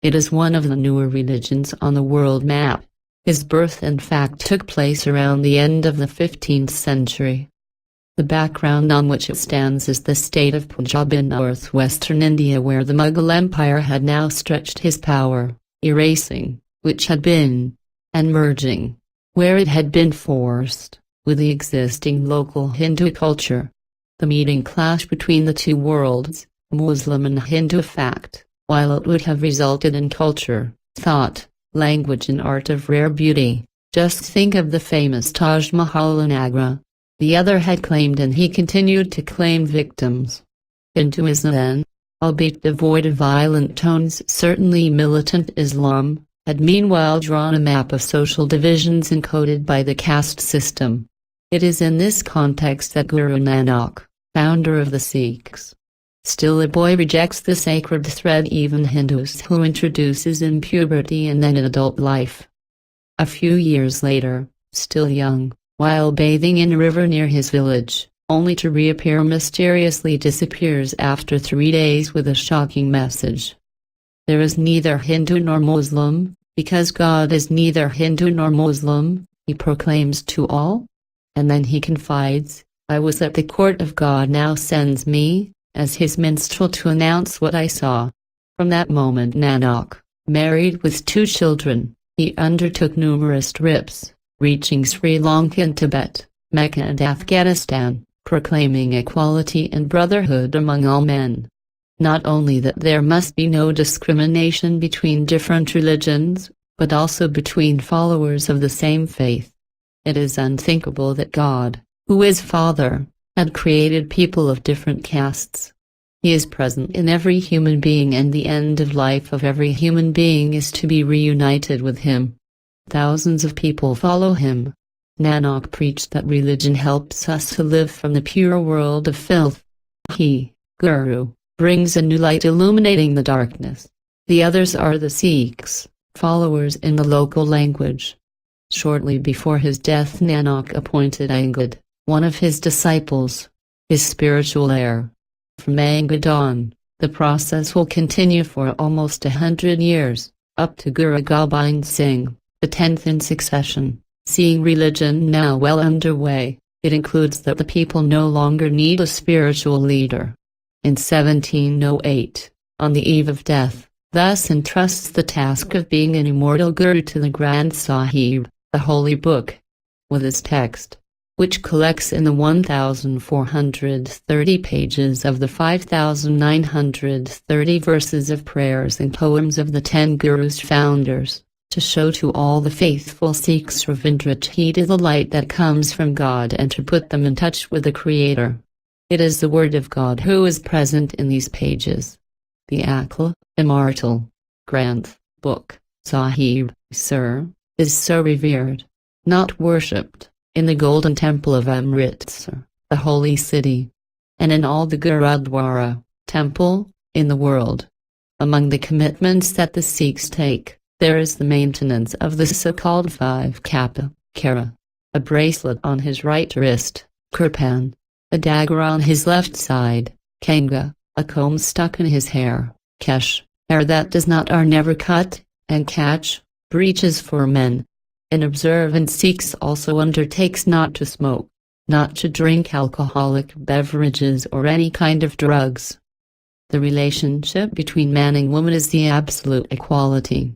It is one of the newer religions on the world map. His birth in fact took place around the end of the 15th century. The background on which it stands is the state of Punjab in northwestern India, where the Mughal Empire had now stretched his power, erasing, which had been, and merging, where it had been forced, with the existing local Hindu culture. The meeting clash between the two worlds, Muslim and Hindu fact, while it would have resulted in culture, thought, language and art of rare beauty. Just think of the famous Taj Mahal in Agra. The other had claimed and he continued to claim victims. Hinduism then, albeit devoid of violent tones, certainly militant Islam, had meanwhile drawn a map of social divisions encoded by the caste system. It is in this context that Guru Nanak, founder of the Sikhs, still a boy, rejects the sacred thread even Hindus who introduces in puberty and then in adult life. A few years later, still young, while bathing in a river near his village, only to reappear mysteriously, disappears after 3 days with a shocking message. There is neither Hindu nor Muslim, because God is neither Hindu nor Muslim, he proclaims to all. And then he confides, I was at the court of God, now sends me, as his minstrel, to announce what I saw. From that moment Nanak, married with 2 children, he undertook numerous trips, reaching Sri Lanka and Tibet, Mecca and Afghanistan, proclaiming equality and brotherhood among all men. Not only that there must be no discrimination between different religions, but also between followers of the same faith. It is unthinkable that God, who is Father, had created people of different castes. He is present in every human being, and the end of life of every human being is to be reunited with him. Thousands of people follow him. Nanak preached that religion helps us to live from the pure world of filth. He, Guru, brings a new light illuminating the darkness. The others are the Sikhs, followers in the local language. Shortly before his death Nanak appointed Angad, one of his disciples, his spiritual heir. From Angad on, the process will continue for almost 100 years, up to Guru Gobind Singh, the 10th in succession. Seeing religion now well underway, it includes that the people no longer need a spiritual leader. In 1708, on the eve of death, thus entrusts the task of being an immortal Guru to the Granth Sahib, the holy book, with its text, which collects in the 1,430 pages of the 5,930 verses of prayers and poems of the 10 Gurus founders, to show to all the faithful Sikhs Ravindra the light that comes from God and to put them in touch with the Creator. It is the word of God who is present in these pages. The Akal, immortal, Granth, book, Sahib, sir, is so revered, not worshipped, in the golden temple of Amritsar, the holy city, and in all the Gurudwara, temple, in the world. Among the commitments that the Sikhs take, there is the maintenance of the so-called 5 kappa, kara, a bracelet on his right wrist, kirpan, a dagger on his left side, kanga, a comb stuck in his hair, kesh, hair that does not or never cut, and kach, breeches for men. An observant Sikhs also undertakes not to smoke, not to drink alcoholic beverages or any kind of drugs. The relationship between man and woman is the absolute equality.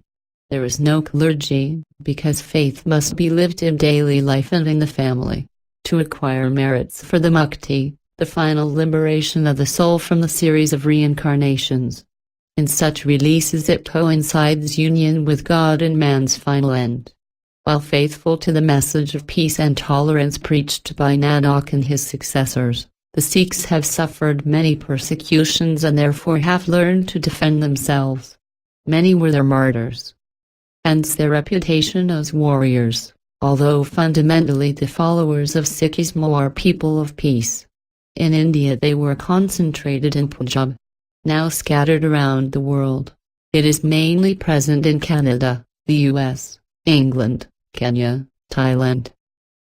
There is no clergy, because faith must be lived in daily life and in the family, to acquire merits for the mukti, the final liberation of the soul from the series of reincarnations. In such releases it coincides union with God and man's final end. While faithful to the message of peace and tolerance preached by Nanak and his successors, the Sikhs have suffered many persecutions and therefore have learned to defend themselves. Many were their martyrs. Hence their reputation as warriors, although fundamentally the followers of Sikhism are people of peace. In India they were concentrated in Punjab, now scattered around the world. It is mainly present in Canada, the US, England, Kenya, Thailand.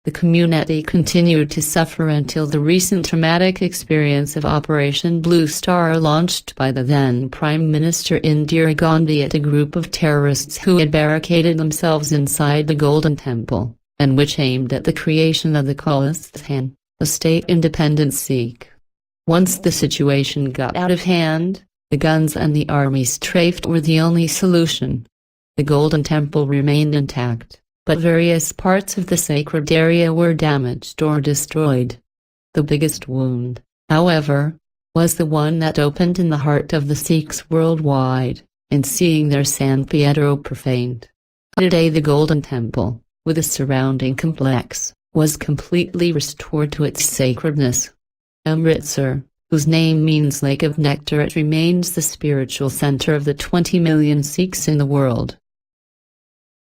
The community continued to suffer until the recent traumatic experience of Operation Blue Star, launched by the then Prime Minister Indira Gandhi at a group of terrorists who had barricaded themselves inside the Golden Temple, and which aimed at the creation of the Khalistan, a state-independent Sikh. Once the situation got out of hand, the guns and the army strafed were the only solution. The Golden Temple remained intact, but various parts of the sacred area were damaged or destroyed. The biggest wound, however, was the one that opened in the heart of the Sikhs worldwide, in seeing their San Pietro profaned. Today the Golden Temple, with the surrounding complex, was completely restored to its sacredness. Amritsar, whose name means Lake of Nectar, it remains the spiritual center of the 20 million Sikhs in the world.